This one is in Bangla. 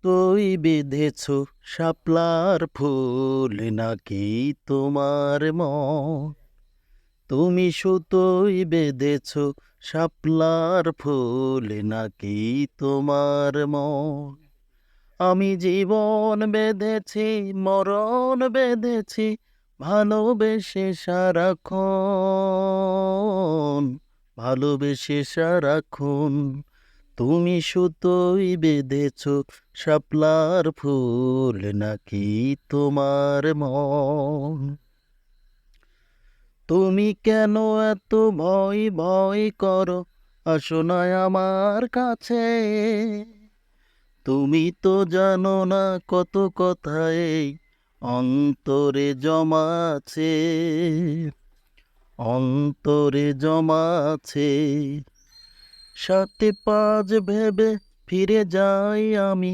সুতোই বেঁধেছ শাপলার ফুল নাকি তোমার মন? তুমি সুতোই বেঁধেছ শাপলার ফুল নাকি তোমার মন? আমি জীবন বেঁধেছি, মরণ বেঁধেছি, ভালোবেসে সারাক্ষণ, ভালোবেসে সারাক্ষণ। তুমি সুতোই বেঁধেছ শাপলার ফুল নাকি তোমার মন? তুমি কেন এত ভয় ভয় করো? আসো না আমার কাছে। তুমি তো জানো না কত কথা এই অন্তরে জমা আছে, অন্তরে জমা আছে। সাথে পাঁচ ভেবে ফিরে যাই আমি,